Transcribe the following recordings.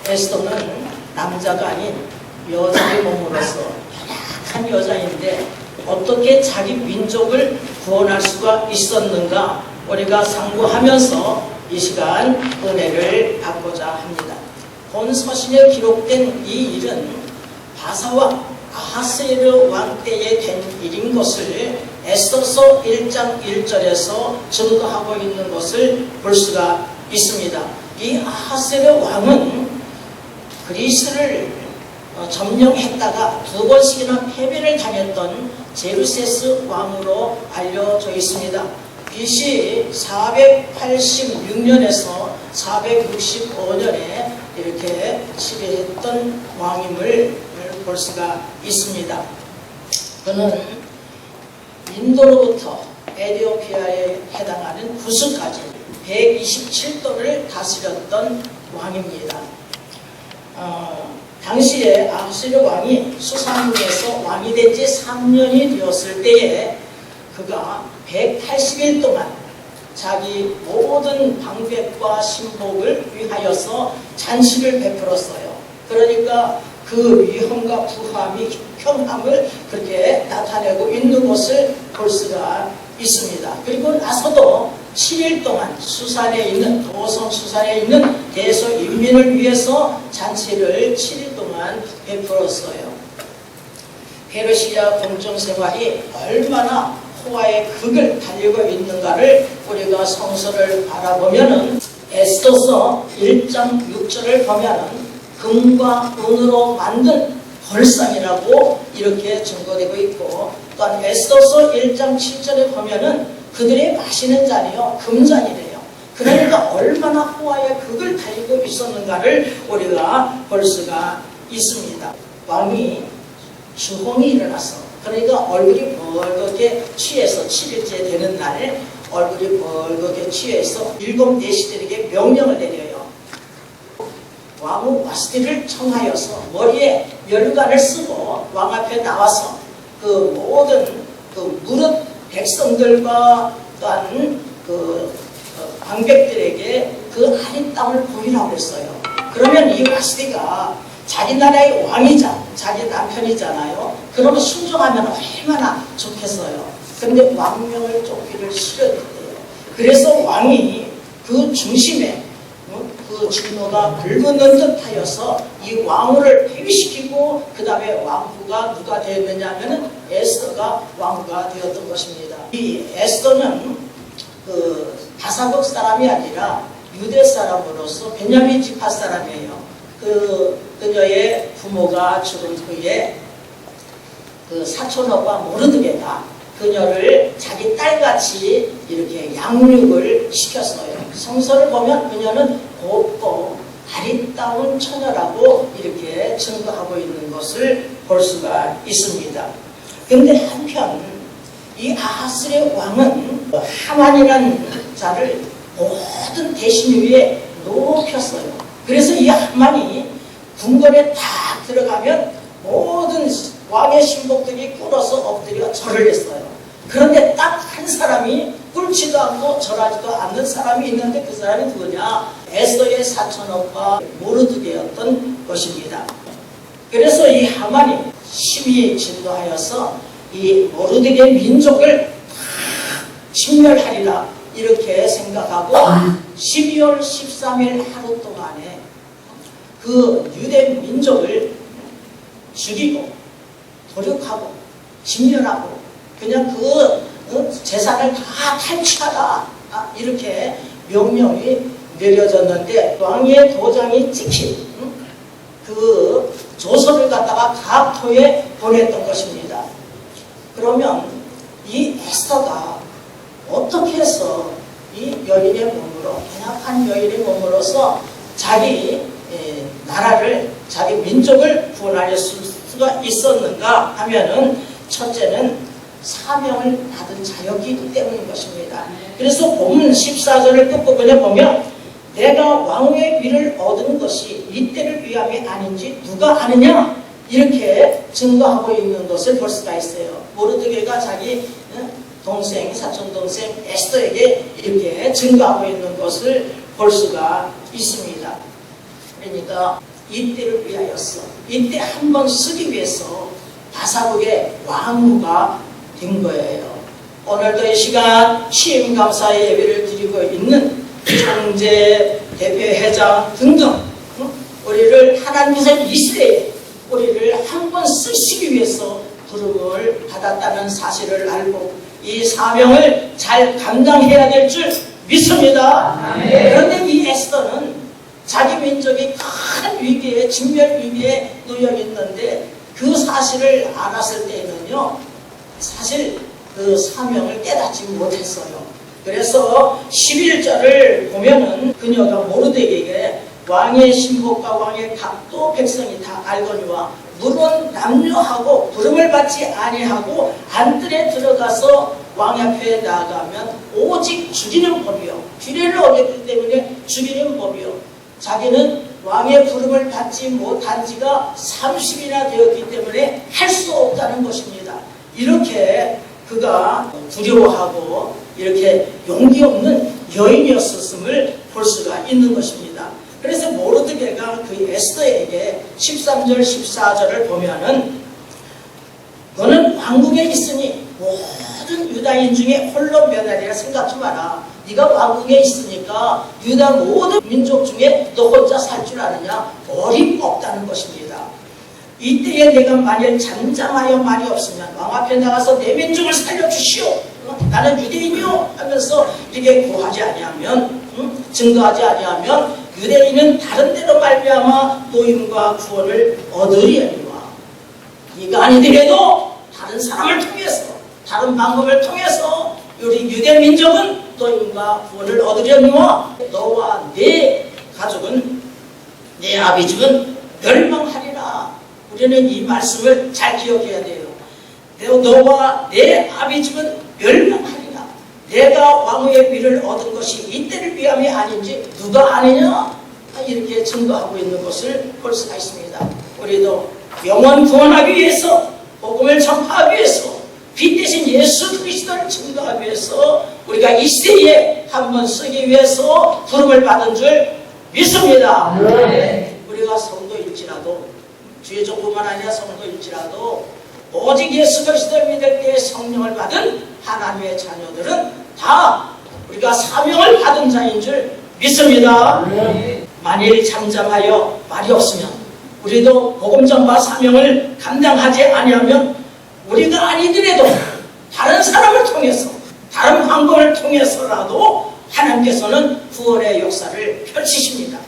에스더는 남자가 아닌 여자의 몸으로서 연약한 여자인데 어떻게 자기 민족을 구원할 수가 있었는가 우리가 상고하면서 이 시간 은혜를 받고자 합니다. 본 서신에 기록된 이 일은 바사와 아하스웨로 왕 때에 된 일인 것을 에스더서 1장 1절에서 증거하고 있는 것을 볼 수가 있습니다. 이 아하스웨로 왕은 그리스를 점령했다가 2번씩이나 패배를 당했던 제르세스 왕으로 알려져 있습니다. BC 486년에서 465년에 이렇게 지배했던 왕임을 볼 수가 있습니다. 그는 인도로부터 에티오피아에 해당하는 구스까지 127도를 다스렸던 왕입니다. 당시에 아하스웨로 왕이 수산국에서 왕이 된 지 3년이 되었을 때에 그가 180일 동안 자기 모든 방백과 신복을 위하여서 잔치를 베풀었어요. 그러니까 그 위험과 부함이 형함을 그렇게 나타내고 있는 것을 볼 수가 있습니다. 그리고 나서도 7일 동안 수산에 있는 도성 수산에 있는 대소 인민을 위해서 잔치를 7일 동안 베풀었어요. 페르시아 궁정 생활이 얼마나 호화의 극을 달리고 있는가를 우리가 성서를 바라보면은 에스더서 1장 6절을 보면은 금과 은으로 만든 벌상이라고 이렇게 증거되고 있고, 또한 에스더서 1장 7절에 보면은 그들의 마시는 잔이요 금잔이래요. 그러니까 얼마나 호화의 극을 달리고 있었는가를 우리가 볼 수가 있습니다. 왕이 주홍이 일어나서, 그러니까 얼굴이 벌겋게 취해서 7일째 되는 날에 얼굴이 벌겋게 취해서 7 내시들에게 명령을 내려요. 왕후 와스티를 청하여서 머리에 열관을 쓰고 왕 앞에 나와서 그 모든 그 무릇 백성들과 또한 그 방백들에게 그 아린 땅을 보이라고 했어요. 그러면 이 와스티가 자기 나라의 왕이자 자기 남편이잖아요. 그러면 순종하면 얼마나 좋겠어요. 그런데 왕명을 쫓기를 싫어했대요. 그래서 왕이 그 중심에 그 진노가 불붙는 듯 하여서 이 왕후를 폐위시키고 그 다음에 왕후가 누가 되었느냐 하면은 에스더가 왕후가 되었던 것입니다. 이 에스더는 그 다사국 사람이 아니라 유대 사람으로서 베냐민 지파 사람이에요. 그녀의 부모가 죽은 후에 그 사촌오빠 모르드게가 그녀를 자기 딸같이 이렇게 양육을 시켰어요. 성서를 보면 그녀는 곱고 아리따운 처녀라고 이렇게 증거하고 있는 것을 볼 수가 있습니다. 그런데 한편 이 아하스웨로 왕은 하만이라는 자를 모든 대신 위에 높였어요. 그래서 이 하만이 궁궐에 딱 들어가면 모든 왕의 신복들이 꿇어서 엎드려 절을 했어요. 그런데 딱 한 사람이 꿇지도 않고 절하지도 않는 사람이 있는데 그 사람이 누구냐? 에스더의 사촌오빠 모르드게였던 것입니다. 그래서 이 하만이 심히 진노하여서 이 모르드게 민족을 다 진멸하리라 이렇게 생각하고 12월 13일 하루 동안에 그 유대 민족을 죽이고 도륙하고 진멸하고 그냥 그 재산을 다 탈취하라 이렇게 명령이 내려졌는데 왕의 도장이 찍힌 그 조서를 갖다가 각토에 보냈던 것입니다. 그러면 이 에스더가 어떻게 해서 이 여인의 몸으로, 연약한 여인의 몸으로서 자기 나라를, 자기 민족을 구원할 수가 있었는가 하면은 첫째는 사명을 받은 자였기 때문인 것입니다. 그래서 본문 14절을 끝부분에 보면 내가 왕후의 위를 얻은 것이 이때를 위함이 아닌지 누가 아느냐 이렇게 증거하고 있는 것을 볼 수가 있어요. 모르드게가 자기 동생, 사촌동생 에스더에게 이렇게 증거하고 있는 것을 볼 수가 있습니다. 그러니까 이때를 위하였어. 이때 한 번 쓰기 위해서 바사국의 왕후가 된 거예요. 오늘도 이 시간 취임감사의 예배를 드리고 있는 총재, 대표회장 등등 우리를 하나님께서 이 시대에 우리를 한 번 쓰시기 위해서 부름을 받았다는 사실을 알고 이 사명을 잘 감당해야 될 줄 믿습니다. 그런데 이 에스더는 자기 민족이 큰 위기에, 진멸 위기에 놓여 있는데 그 사실을 알았을 때에는요, 사실 그 사명을 깨닫지 못했어요. 그래서 11절을 보면은 그녀가 모르드게에게 왕의 신복과 왕의 각도 백성이 다 알거니와 물론 남녀하고 부름을 받지 아니하고 안뜰에 들어가서 왕 앞에 나아가면 오직 죽이는 법이요, 규례를 어겼기 때문에 죽이는 법이요, 자기는 왕의 부름을 받지 못한 지가 30이나 되었기 때문에 할 수 없다는 것입니다. 이렇게 그가 두려워하고 이렇게 용기 없는 여인이었음을 볼 수가 있는 것입니다. 그래서 모르드게가 그 에스더에게 13절 14절을 보면은 너는 왕궁에 있으니 모든 유다인 중에 홀로 면하리라 생각지 마라. 네가 왕궁에 있으니까 유다 모든 민족 중에 너 혼자 살 줄 아느냐? 어림없다는 것입니다. 이때에 내가 만일 잠잠하여 말이 없으면 왕 앞에 나가서 내 민족을 살려주시오, 나는 유대인이요 하면서 이렇게 고하지 아니하면, 증거하지 아니하면 유대인은 다른 데로 말미암아 노임과 구원을 얻으리니와 네가 아니더라도 다른 사람을 통해서, 다른 방법을 통해서 우리 유대 민족은 노임과 구원을 얻으려니와 너와 내 가족은, 내 아비집은 멸망하리라. 우리는 이 말씀을 잘 기억해야 돼요. 너와 내 아비집은 멸망하리라. 내가 왕후의 위를 얻은 것이 이때를 위함이 아닌지 누가 아느냐? 이렇게 증거하고 있는 것을 볼 수가 있습니다. 우리도 영원 구원하기 위해서, 복음을 전파하기 위해서, 빛 대신 예수 그리스도를 증거하기 위해서 우리가 이 시대에 한번 쓰기 위해서 부름을 받은 줄 믿습니다. 우리가 성도일지라도, 주의종뿐만 아니라 성도일지라도 오직 예수 그리스도를 믿을 때 성령을 받은 하나님의 자녀들은 다 우리가 사명을 받은 자인 줄 믿습니다. 만일 잠잠하여 말이 없으면, 우리도 복음 전파 사명을 감당하지 아니하면 우리가 아니더라도 다른 사람을 통해서, 다른 방법을 통해서라도 하나님께서는 구원의 역사를 펼치십니다.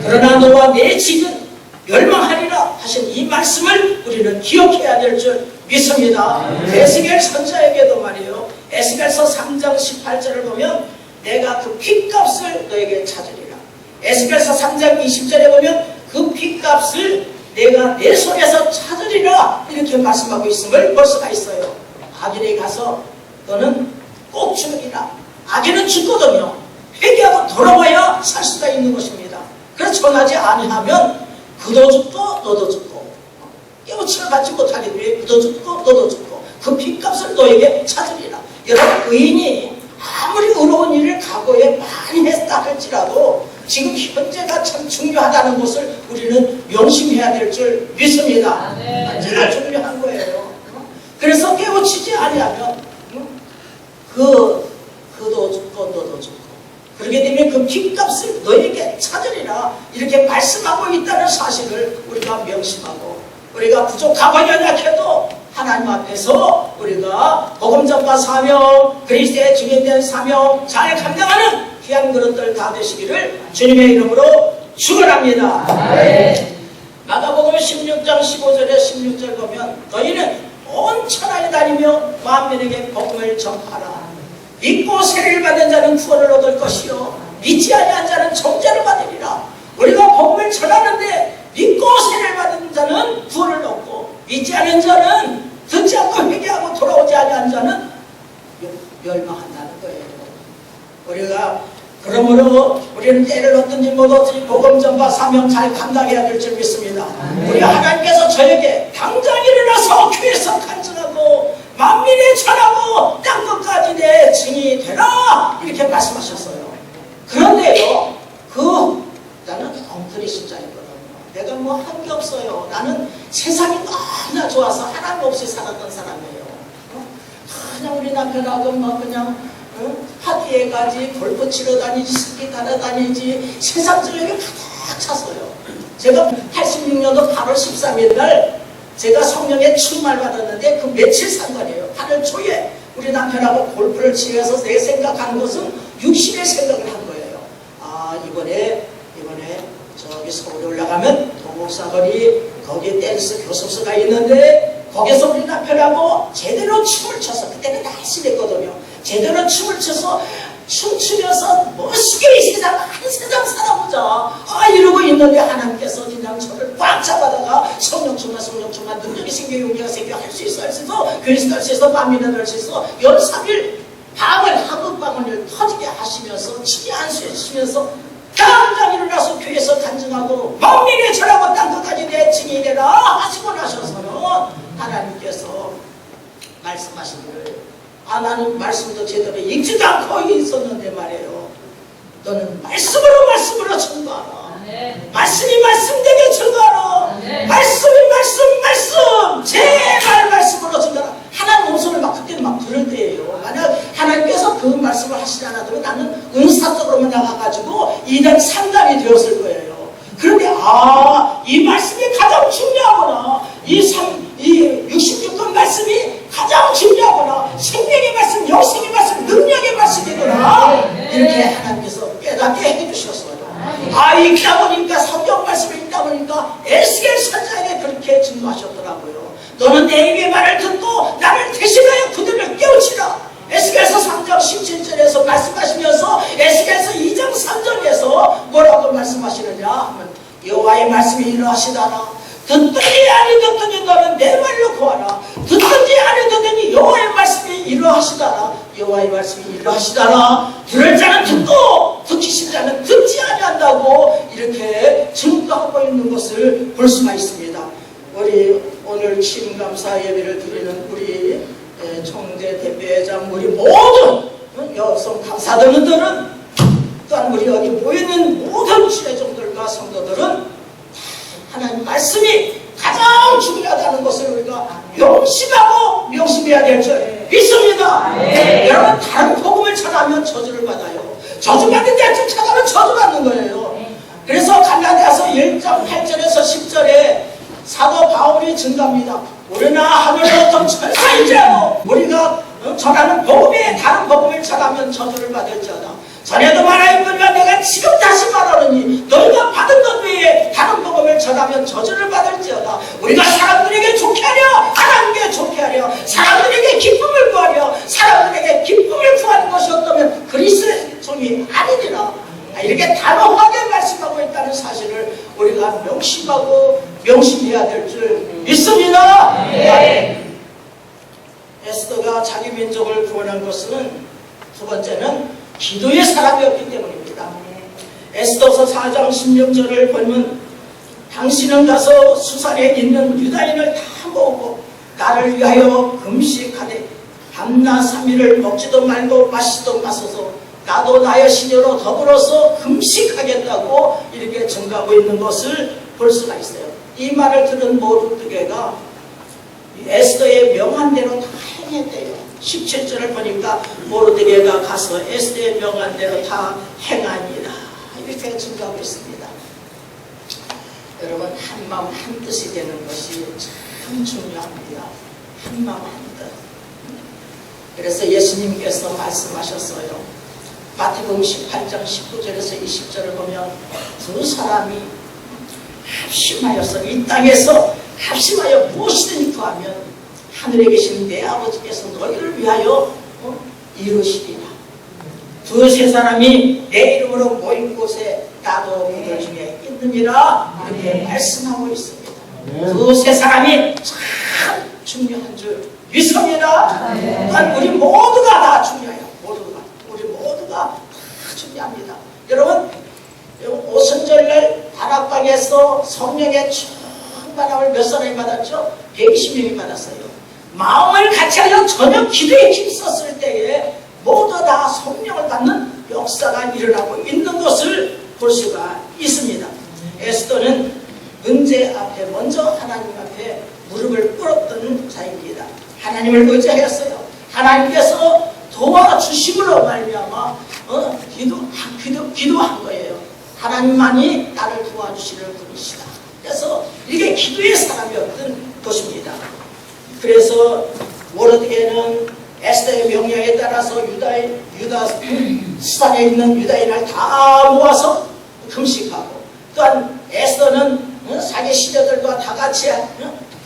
그러나 너와 내 집은 멸망하리라 하신 이 말씀을 우리는 기억해야 될 줄 믿습니다. 에스겔 선자에게도 말이에요. 에스겔서 3장 18절을 보면 내가 그 핏값을 너에게 찾으리라. 에스겔서 3장 20절에 보면 그 핏값을 내가 내 손에서 찾으리라, 이렇게 말씀하고 있음을 볼 수가 있어요. 악인에 가서 너는 꼭 죽으리라. 악인은 죽거든요. 회개하고 돌아와야 살 수가 있는 것입니다. 그래서 전하지 아니하면 그도 죽고 너도 죽고, 깨우침을 받지 못하기 위해 그도 죽고 너도 죽고 그 핏값을 너에게 찾으리라. 여러분, 의인이 아무리 의로운 일을 과거에 많이 했다 할지라도 지금 현재가 참 중요하다는 것을 우리는 명심해야 될 줄 믿습니다. 언제나 중요한 거예요. 그래서 깨우치지 아니하면 그도 죽고 너도 죽고, 그렇게 되면 그 핏값을 너에게 찾으리라, 이렇게 말씀하고 있다는 사실을 우리가 명심하고, 우리가 부족하고 연약해도 하나님 앞에서 우리가 복음 전파 사명, 그리스도의 증인된 사명 잘 감당하는 귀한 그릇들 다 되시기를 주님의 이름으로 축원합니다. 마가복음 16장 15절에 16절 보면 너희는 온 천하에 다니며 만민에게 복음을 전파하라. 믿고 세례를 받은 자는 구원을 얻을 것이요 믿지 아니한 자는 정죄를 받으리라. 우리가 복음을 전하는데 믿고 세례를 받은 자는 구원을 얻고 믿지 않은 자는, 듣지 않고 회개하고 돌아오지 아니한 자는 멸망한다는 거예요. 우리가 그러므로 우리는 때를 얻든지 못 얻든지 복음 전파 사명 잘 감당해야 될 줄 믿습니다. 우리 하나님께서 저에게 당장 일어나서 교회에서 간증하고 만민에 전하고 땅끝까지 내 증인이 되라, 이렇게 말씀하셨어요. 그런데요, 나는 엉터리 신자이거든요. 내가 뭐 한 게 없어요. 나는 세상이 너무나 좋아서 하나님 없이 살았던 사람이에요. 그냥 우리 남편하고 뭐 그냥 파티에 가지, 골프 치러 다니지, 스키 타러 다니지, 세상적인 게 가득 찼어요. 제가 86년도 8월 13일 날 제가 성령의 충만을 받았는데 그 며칠 상관이에요. 8월 초에 우리 남편하고 골프를 치면서 내 생각하는 것은 60의 생각을 한 거예요. 아, 이번에 저기 서울에 올라가면 도곡사거리 거기에 댄스 교습소가 있는데 거기서 우리 남편하고 제대로 춤을 춰서, 그때는 날씬했거든요. 제대로 춤을 춰서 춤추면서 멋있게 이 세상 한 세상 살아보자, 아 이러고 있는데 하나님께서 그냥 저를 꽉 잡아다가 성령 충만 능력이 생겨 용기가 생겨 할 수 있어 그리스도 할 수 있어 밤이나 할 수 있어 13일 한국 방언을 터지게 하시면서 치기 안수해주시면서 당장 일어나서 교회에서 간증하고 범민의 절하고 땅 끝까지 내 증인이라 하시고 나셔서는 하나님께서 말씀하신 거예요. 아, 나는 말씀도 제대로 읽지도 않고 있었는데 말이에요. 너는 말씀으로 증거하라. 말씀이 말씀되게 증거하라. 말씀이 말씀 제발 말씀으로 증거하라. 하나님 음성을 막 그때는 막 들을 때예요. 만약 하나님께서 그 말씀을 하시지 않아도 나는 은사적으로만 나가가지고 이단 상담이 되었을 거예요. 그런데 이 말씀이 가장 중요하구나. 이 66권 말씀이 가장 중요하구나. 생명의 말씀, 영생의 말씀, 능력의 말씀이구나. 이렇게 하나님께서 깨닫게 해주셨어요. 읽다 보니까 성경 말씀을 읽다 보니까 에스겔 선지자에게 그렇게 증거하셨더라고요. 너는 내 입의 말을 듣고 나를 대신하여 그들을 깨우치라. 에스겔서 3장 17절에서 말씀하시면서 에스겔서 2장 3절에서 뭐라고 말씀하시느냐 하면 여호와의 말씀이 이러하시다나. 듣더니 아니 듣더니 너는 내 말로 구하라. 듣든지 아니 듣더니 여호와의 말씀이 이러하시다나. 여호와의 말씀이 이러하시다나. 들을 자는 듣고 듣기 싫은 자는 듣지 아니한다고 이렇게 증거하고 있는 것을 볼 수가 있습니다. 우리 오늘 취임감사 예배를 드리는 우리 총대 대표회장 우리 모든 여성 감사들은 또한 우리 여기 모여있는 모든 지회종들과 성도들은 하나님 말씀이 가장 중요하다는 것을 우리가 명심하고 명심해야 될 줄 믿습니다. 여러분 다른 복음을 전하면 저주를 받아요. 저주받는 데쯤 찾아면 저주받는 거예요. 그래서 갈라디아서 1장 8절에서 10절에 사도 바울이 증가합니다. 우리나 하늘의 어떤 천사이지라도 우리가 전하는 복음에 다른 복음을 전하면 저주를 받을지어다. 전에도 말하였거니와 내가 지금 다시 말하노니 너희가 받은 것 외에 다른 복음을 전하면 저주를 받을지어다. 우리가 사람들에게 좋게 하려 하나님께 좋게 하려 사람들에게 기쁨을 구하려 사람들에게 기쁨을 구하는 것이 없다면 그리스도의 종이 아니니라. 이렇게 단호하게 말씀하고 있다는 사실을 우리가 명심하고 명심해야 될 줄 믿습니다. 에스더가 자기 민족을 구원한 것은 두 번째는 기도의 사람이었기 때문입니다. 에스더서 4장 16절을 보면 당신은 가서 수산에 있는 유다인을 다 모으고 나를 위하여 금식하되 밤낮 3일을 먹지도 말고 마시지도 마소서 나도 나의 시녀로 더불어서 금식하겠다고 이렇게 증가하고 있는 것을 볼 수가 있어요. 이 말을 들은 모르드게가 에스더의 명한 대로 다 행했대요. 17절을 보니까 모르드게가 가서 에스더의 명한 대로 다 행하니라 이렇게 증가하고 있습니다. 여러분 한 마음 한 뜻이 되는 것이 참 중요합니다. 한 마음 한 뜻. 그래서 예수님께서 말씀하셨어요. 마태복음 18장 19절에서 20절을 보면 두 사람이 합심하여서 이 땅에서 합심하여 무엇이든지 구하면 하늘에 계신 내 아버지께서 너희를 위하여 이루시리라. 두세 사람이 내 이름으로 모인 곳에 나도 그들 중에 있느니라 이렇게 말씀하고 있습니다. 두세 사람이 참 중요한 줄 믿습니다. 또한 우리 모두가 다 중요해요. 우리 모두가 다 중요합니다. 여러분 오순절날 다락방에서 성령의 충만함을 몇 사람이 받았죠? 120명이 받았어요. 마음을 같이하여 저녁 기도에 힘썼을 때에 모두 다 성령을 받는 역사가 일어나고 있는 것을 볼 수가 있습니다. 에스더는 문제 앞에 먼저 하나님 앞에 무릎을 꿇었던 자입니다. 하나님을 의지하였어요. 하나님께서 도와주심으로 말미암아 기도한 거예요. 하나님만이 나를 도와주시는 분이시다. 그래서 이게 기도의 사람이었던 것입니다. 그래서 모르드게는 에스더의 명령에 따라서 유다 수단에 있는 유다인을 다 모아서 금식하고, 또한 에스더는 자기 시녀들과 다 같이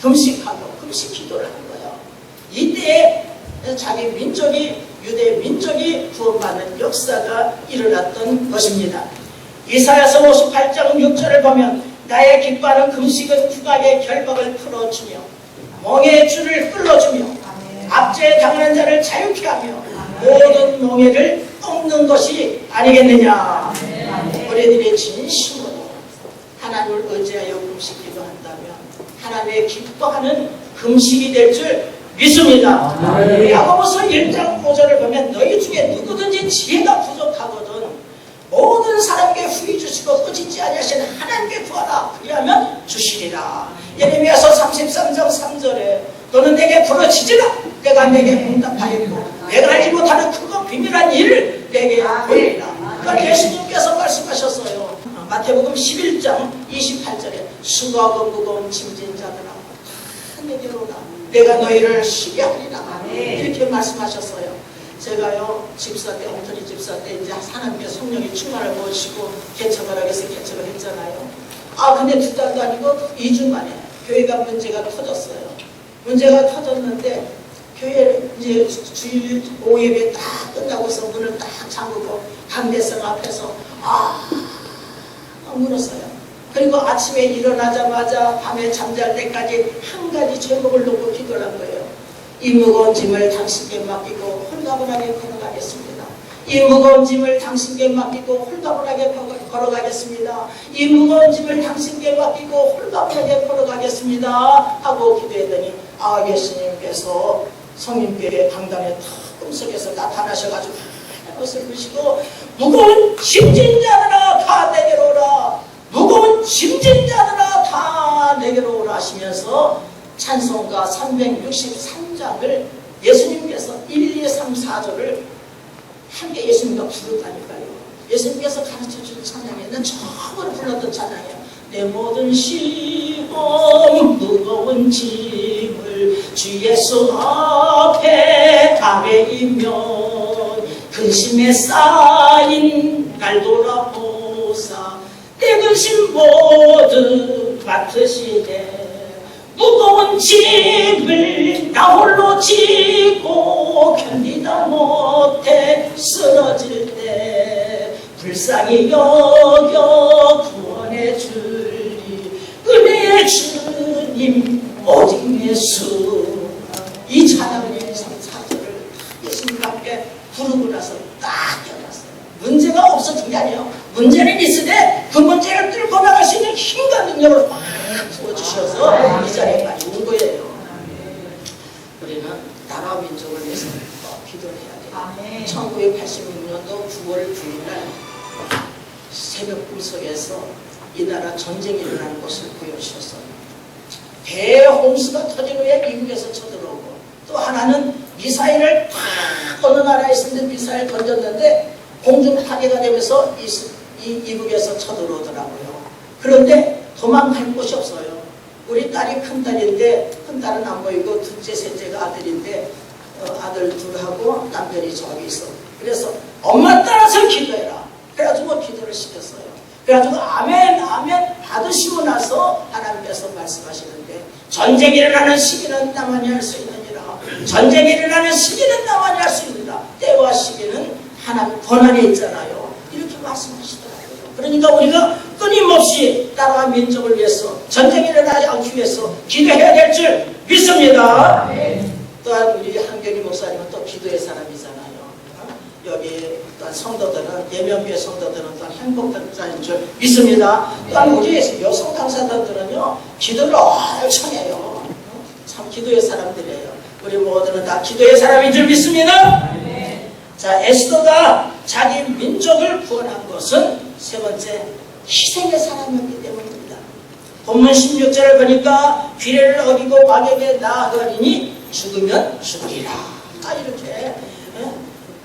금식하고 금식 기도를 한 거예요. 이때에 자기 민족이, 유대 민족이 구원받는 역사가 일어났던 것입니다. 이사야서 58장 6절을 보면 나의 기뻐하는 금식은 국악의 결박을 풀어주며 멍에의 줄을 끌어주며 압제에 당하는 자를 자유케 하며 모든 멍에를 꺾는 것이 아니겠느냐. 우리들이 진심으로 하나님을 의지하여 금식 기도한다면 하나님의 기뻐하는 금식이 될 줄 믿습니다. 야고보서 1장 5절을 보면 너희 중에 누구든지 지혜가 부족하거든 모든 사람에게 후히 주시고 꾸짖지 아니하시는 하나님께 구하라 그리하면 주시리라. 예레미야서 33장 3절에 너는 내게 부르짖으라 내가 내게 응답하였고 내가 알지 못하는 크고 비밀한 일을 내게 보이리라. 그러니까 예수님께서 말씀하셨어요. 마태복음 11장 28절에 수고하고 무거운 짐진 자들아 다 내게로 오라 내가 너희를 쉬게 하리라. 이렇게 말씀하셨어요. 제가요 집사 때, 엉터리 집사 때 이제 하나님께 성령이 충만을 부으시고 개척을 하기 위해서 개척을 했잖아요. 근데 2달도 아니고 2주 만에 교회가 문제가 터졌어요. 문제가 터졌는데 교회 이제 주일 오예배 딱 끝나고서 문을 딱 잠그고 강대성 앞에서 울었어요. 그리고 아침에 일어나자마자 밤에 잠잘 때까지 한 가지 제목을 놓고 기도를 한 거예요. 이 무거운 짐을 당신께 맡기고 홀가분하게 걸어가겠습니다. 이 무거운 짐을 당신께 맡기고 홀가분하게 걸어가겠습니다. 이 무거운 짐을 당신께 맡기고 홀가분하게 걸어가겠습니다 하고 기도했더니 예수님께서 성님께 강단의 꿈속에서 나타나셔가지고 옷을 부시고 무거운 짐진 자들아 다 내게로 오라 무거운 짐진 자들아 다 내게로 오라 하시면서 찬송가 363장을 예수님께서 1, 2, 3, 4절을 함께 예수님과 부르다니까요. 예수님께서 가르쳐준 찬양에는 처음으로 불렀던 찬양이에요. 내 모든 시험 무거운 짐을 주 예수 앞에 아뢰이며 근심에 쌓인 날 돌아보사 내 근심 모두 맡으시네 무거운 짐을 나 홀로 지고 견디다 못해 쓰러질 때 불쌍히 여겨 구원해 주리 은혜의 주님 오직 예수. 이 찬양을 1, 2, 3, 4절을 예수님과 함께 부르고 나서 딱 깨어났어요. 문제가 없어진 게 아니에요. 문제는 있으되 그 문제를 뚫고 나갈 수 있는 힘과 능력을 막 부어주셔서 이 자리에까지 온 거예요. 우리는 나라와 민족을 위해서 기도를 해야 돼요. 1986년도 9월 9일날 새벽 꿈속에서 이 나라 전쟁이 일어나는 것을 보여주셨어요. 대홍수가 터진 후에 미국에서 쳐들어오고 또 하나는 미사일을 탁 어느 나라에 있는 미사일 던졌는데 공중 파괴가 되면서 이북에서 쳐들어오더라고요. 그런데 도망갈 곳이 없어요. 우리 딸이 큰 딸인데 큰 딸은 안 보이고 둘째 셋째가 아들인데 아들 둘하고 남편이 저기 있어. 그래서 엄마 따라서 기도해라. 그래가지고 기도를 시켰어요. 그래가지고 아멘 아멘 받으시고 나서 하나님께서 말씀하시는데 전쟁이 일어나는 시기는 나만이 할 수 있느니라. 전쟁이 일어나는 시기는 나만이 할 수 있느니라. 때와 시기는 하나님 권한에 있잖아요. 이렇게 말씀하시더라고요. 그러니까 우리가 끊임없이 나라와 민족을 위해서 전쟁이 일어나지 않기 위해서 기도해야 될 줄 믿습니다. 또한 우리 한경희 목사님은 또 기도의 사람이잖아요. 여기 또한 성도들은 예명교회 성도들은 또한 행복한 자인 줄 믿습니다. 또한 우리 여성 당사자들은요 기도를 엄청 해요. 참 기도의 사람들이에요. 우리 모두는 다 기도의 사람인 줄 믿습니다. 자, 에스더가 자기 민족을 구원한 것은 세 번째 희생의 사람이었기 때문입니다. 본문 16절을 보니까 규례를 어기고 왕에게 나아가리니 죽으면 죽으리라. 이렇게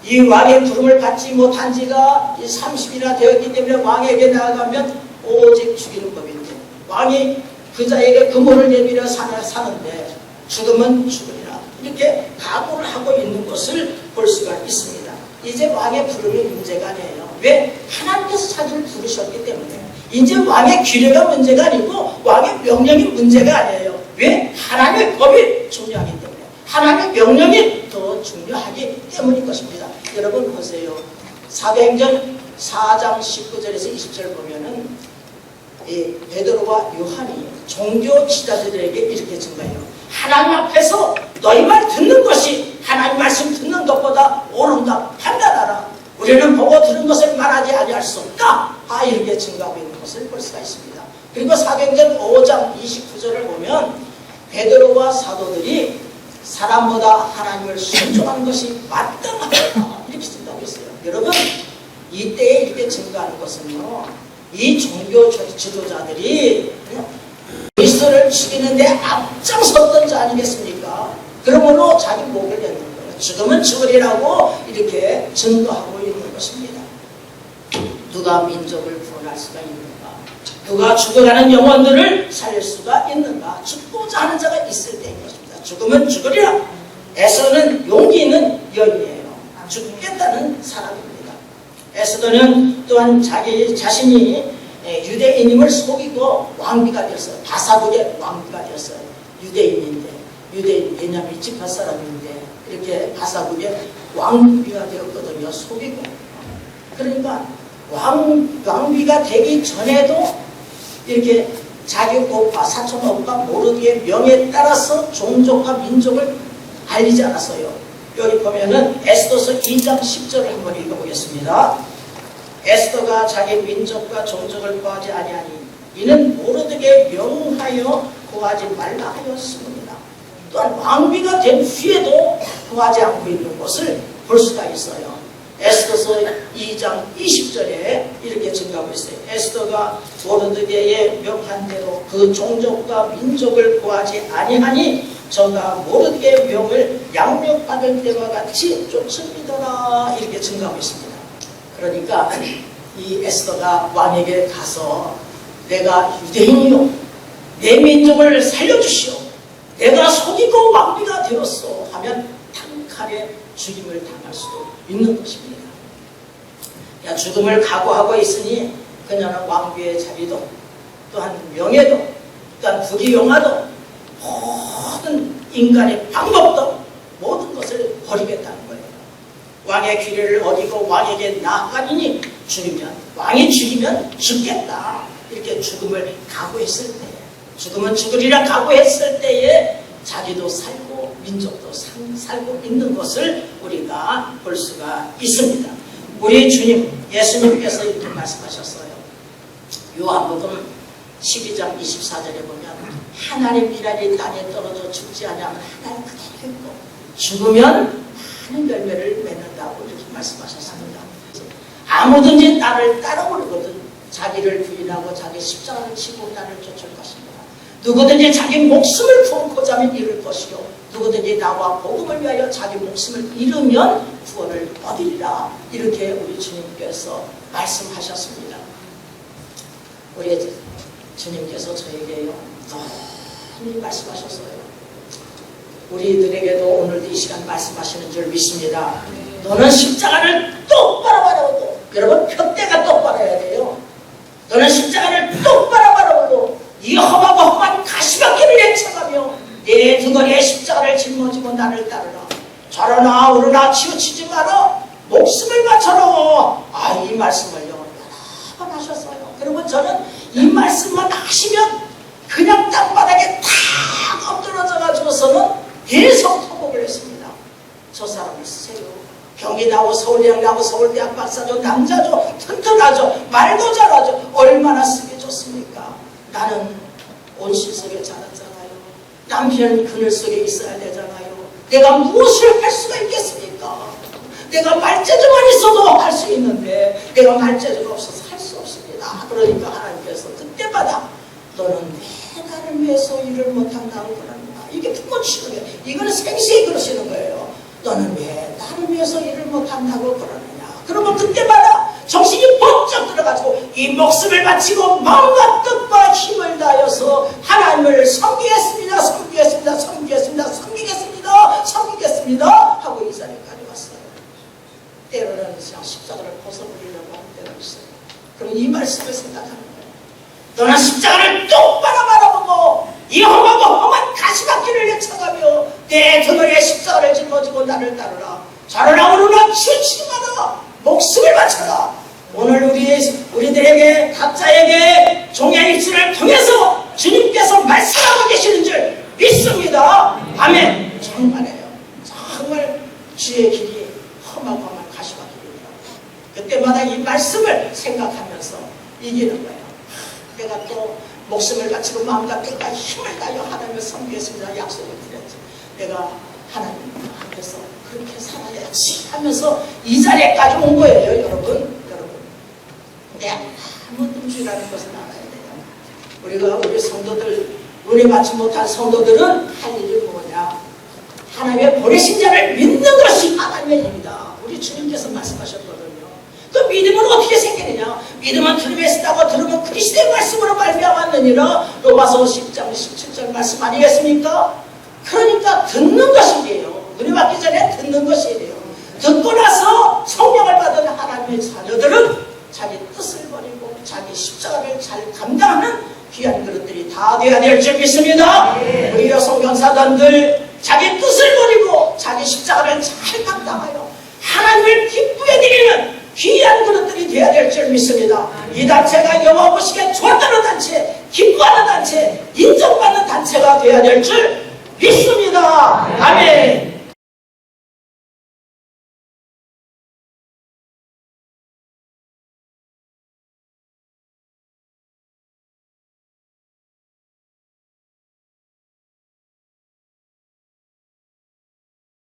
이 왕의 부름을 받지 못한 지가 30이나 되었기 때문에 왕에게 나아가면 오직 죽이는 법인데, 왕이 그자에게 금호를 내밀어 사는데 죽으면 죽으리라. 이렇게 각오를 하고 있는 것을 볼 수가 있습니다. 이제 왕의 부름이 문제가 아니에요. 왜? 하나님께서 자기를 부르셨기 때문에. 이제 왕의 규례가 문제가 아니고 왕의 명령이 문제가 아니에요. 왜? 하나님의 법이 중요하기 때문에. 하나님의 명령이 더 중요하기 때문인 것입니다. 여러분 보세요. 사도행전 4장 19절에서 20절 보면은 베드로와 요한이 종교 지도자들에게 이렇게 증거해요. 하나님 앞에서 너희 말 듣는 것이 하나님 말씀 듣는 것보다 옳은가 판단하라. 우리는 보고 들은 것을 말하지 아니할 수 없다. 이렇게 증거하고 있는 것을 볼 수가 있습니다. 그리고 사도행전 5장 29절을 보면 베드로와 사도들이 사람보다 하나님을 순종하는 것이 마땅하다. 이렇게 증거하고 있어요. 여러분, 이때에 이렇게 증거하는 것은요, 이 종교 지도자들이 그리스도를 죽이는데 앞장섰던 자 아니겠습니까? 그러므로 자기 목을 내는 거예요. 죽으면 죽으리라고 이렇게 증거하고 있는 것입니다. 누가 민족을 구원할 수가 있는가? 누가 죽어가는 영혼들을 살릴 수가 있는가? 죽고자 하는 자가 있을 때인 것입니다. 죽으면 죽으리라. 에서는 용기 있는 여인이에요. 죽겠다는 사람입니다. 에스더는 또한 자기 자신이 유대인임을 속이고 왕비가 되었어요. 바사국의 왕비가 되었어요. 유대인인데, 유대인 베냐민 지파 사람인데 이렇게 바사국의 왕비가 되었거든요. 속이고. 그러니까 왕비가 되기 전에도 이렇게 자기 오빠, 사촌 오빠 모르드의 명에 따라서 종족과 민족을 알리지 않았어요. 여기 보면은 에스더서 2장 10절을 한번 읽어보겠습니다. 에스더가 자기 민족과 종족을 구하지 아니하니 이는 모르드게 명하여 구하지 말라 하였습니다. 또한 왕비가 된 후에도 구하지 않고 있는 것을 볼 수가 있어요. 에스더서 2장 20절에 이렇게 증가하고 있어요. 에스더가 모르드게의 명한 대로 그 종족과 민족을 구하지 아니하니 저가 모르드게의 명을 양육받을 때와 같이 쫓습니다. 이렇게 증가하고 있습니다. 그러니까 이 에스더가 왕에게 가서 내가 유대인이요, 내 민족을 살려주시오, 내가 속이고 왕비가 되었소 하면 단칼에 죽임을 당할 수도 있는 것입니다. 죽음을 각오하고 있으니 그녀는 왕비의 자리도 또한 명예도 또한 부귀영화도 모든 인간의 방법도 모든 것을 버리겠다는 거예요. 왕의 규례를 어기고 왕에게 나아가니 왕이 죽이면 죽겠다. 이렇게 죽음을 각오했을 때, 죽으면 죽으리라 각오했을 때에 자기도 살고 민족도 살고 있는 것을 우리가 볼 수가 있습니다. 우리 주님 예수님께서 이렇게 말씀하셨어요. 요한복음 12장 24절에 보면 하나님 일하리 땅에 떨어져 죽지 아니하면 하나님 그대로 있고 죽으면 많은 열매를 맺는다고 이렇게 말씀하셨습니다. 아무든지 나를 따라오거든 자기를 부인하고 자기 십자가를 지고 나를 쫓을 것입니다. 누구든지 자기 목숨을 구원코자 하면 잃을 것이요 누구든지 나와 복음을 위하여 자기 목숨을 잃으면 구원을 얻으리라. 이렇게 우리 주님께서 말씀하셨습니다. 우리 주님께서 저에게요 많이 말씀하셨어요. 우리들에게도 오늘도 이 시간 말씀하시는 줄 믿습니다. 너는 십자가를 똑바로 바라보고, 여러분 푯대가 똑바로 해야 돼요. 너는 십자가를 똑바로 바라보고 이 험하고 험한 가시밭길을 내쳐가며 내 등허리에 십자가를 짊어지고 나를 따르라. 좌로나 우로나 치우치지 마라. 목숨을 바쳐라. 이 말씀을요 여러 번 하셨어요. 그리고 저는 이 말씀만 하시면 그냥 땅바닥에 탁 엎드러져가지고서는 계속 통곡을 했습니다. 저 사람을 쓰세요. 경기 나고 서울대학 나고 서울대학 박사죠. 남자죠. 튼튼하죠. 말도 잘하죠. 얼마나 쓰기 좋습니까? 나는 온실 속에 자랐잖아요. 남편 그늘 속에 있어야 되잖아요. 내가 무엇을 할 수가 있겠습니까? 내가 말재주만 있어도 할 수 있는데 내가 말재주가 없어서 할 수 없습니다. 그러니까 하나님께서 그때마다 너는 왜 나를 위해서 일을 못한다고 그러느냐. 이게 부모치는 거예요. 이거는 생생히 그러시는 거예요. 너는 왜 나를 위해서 일을 못한다고 그러느냐. 그러면 그때마다 정신이 번쩍 들어가지고 이 목숨을 바치고 마음과 뜻과 힘을 다하여서 하나님을 섬기겠습니다. 섬기겠습니다. 섬기겠습니다. 섬기겠습니다. 섬기겠습니다. 하고 이 자리까지 왔어요. 때로는 그냥 십자가를 벗어버리려고 하는 때가 있어요. 그럼 이 말씀을 생각하는 거예요. 너는 십자가를 똑바로 바라보고 이 험하고 험한 가시밭길을 내쳐가며 내 등을 십자가를 짊어지고 나를 따르라. 자르라 오르라 치우치마다 목숨을 바쳐라. 오늘 우리들에게 각자에게 종의 입술을 통해서 주님께서 말씀하고 계시는 줄 믿습니다. 아멘. 정말이에요. 정말 주의 길이 험하고 험한 가시밭길입니다. 그때마다 이 말씀을 생각하면서 이기는 거예요. 내가 또 목숨을 바치고 마음과 뜻과 힘을 다하여 하나님을 섬기겠습니다. 약속을 드렸지. 내가 하나님 앞에서 그렇게 살아야지 하면서 이 자리에까지 온 거예요. 여러분. 근데 아무 뜸주라는 것을 알아야 돼요. 우리 성도들, 은혜 받지 못한 성도들은 할 일이 뭐냐. 하나님의 보내신 자를 믿는 것이 하나님의 일입니다. 우리 주님께서 말씀하셨거든요. 그 믿음은 어떻게 생기느냐. 믿음은 들음에 쓰다고 들으면 그리스도의 말씀으로 말미암았느니라. 로마서 10장 17절 말씀 아니겠습니까? 그러니까 듣는 것이에요. 은혜 받기 전에 듣는 것이에요. 듣고 나서 성령을 받은 하나님의 자녀들은 자기 뜻을 버리고 자기 십자가를 잘 감당하는 귀한 그릇들이 다 되어야 될 줄 믿습니다. 우리 여성 경사단들 자기 뜻을 버리고 자기 십자가를 잘 감당하여 하나님을 기쁘게 드리는 귀한 그릇들이 되어야 될 줄 믿습니다. 이 단체가 여호와 보시기에 좋다는 단체, 기뻐하는 단체, 인정받는 단체가 되어야 될 줄 믿습니다. 아멘.